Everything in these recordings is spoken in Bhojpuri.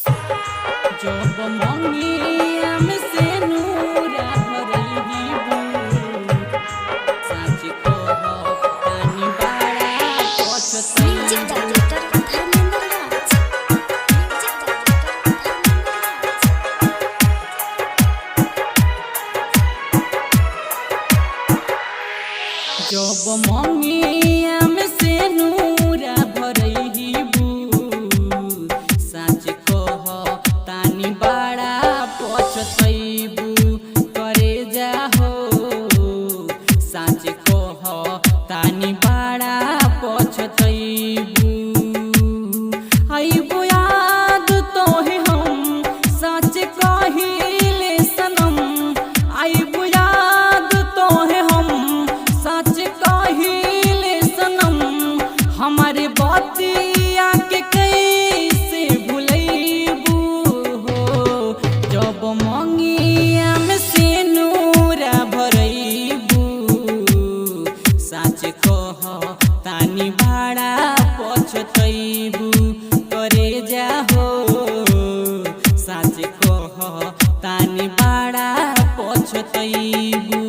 जब मंगिया में से नूरा भरई बू साँच कह तानी बाड़ा पछताई। जब मंगिया में से नूरा भरई बू साँच कह तानी बाड़ा पछतैबू करे जाहो साँच कह तानी बाड़ा पछतैबू। आइबो याद तोहे हम सच कहिले सनम आइबो याद तोहे हम सच कहिले सनम हमारे बतिया के कैसे भुलैबू हो। जब मंगिया में से नूरा भरैबू साँच कह तानी बाड़ा पछतैबू करे जाहो साँच कह तानी बाड़ा पछतैबू।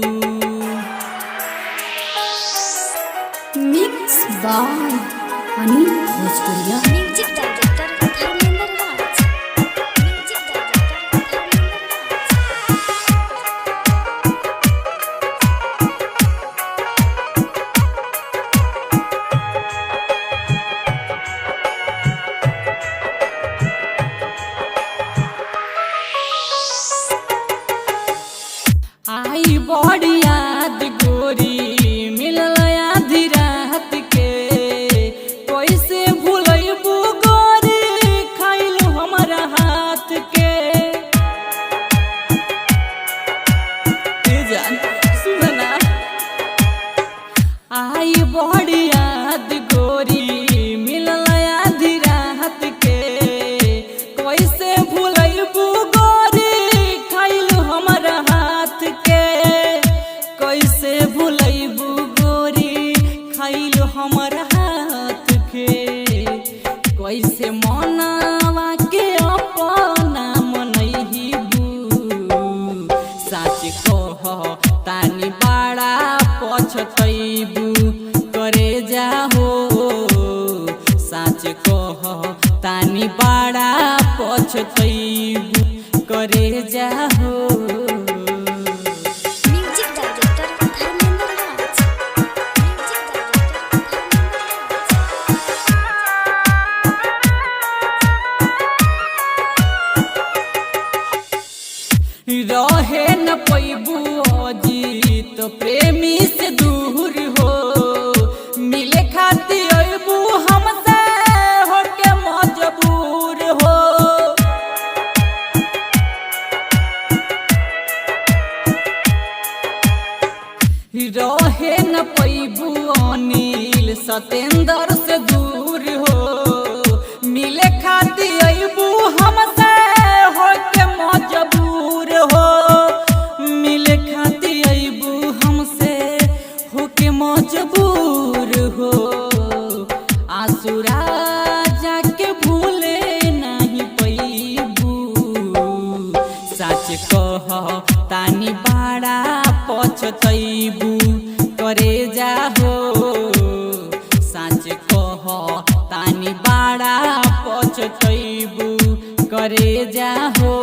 मिक्स बाय अनिल भोजपुरिया। Music director Dharmendra Raj. Music director I बड़ी याद गोरी मिलल आधी रात के कैसे भूलैबू गोरी खैलू हमारा हाथ के। जान सुनना आई बड़ी याद गोरी मिलल आधी रात के कैसे भूलैबू गोरी खैलू हमारा हाथ के कैसे भूलैबू गोरी खैलू हमारा हाथ के। कैसे मनावा के अपना मनैबू साँच कह तानी बाड़ा पछतैबू करे जाहो साँच कह तानी बाड़ा पछतैबू करे जाहो। म्यूजिक डायरेक्टर धर्मेंद्र राज। रहे न पैबू अजीत प्रेमी से दूर हो मिले खाती अबू हमसे होके मजबूर हो। रहे न पैबू अनिल सतेंद्र से दूर हो मिले खाती अबू हमसे होके मजबूर हो मिले खाती अबू हमसे होके मजबूर हो। आसुरा जाके भूले नहीं पैबू साँच कह तानी बाड़ा पछतैबू करे जाहो साँच कह तानी बाड़ा पछतैबू करे जाहो।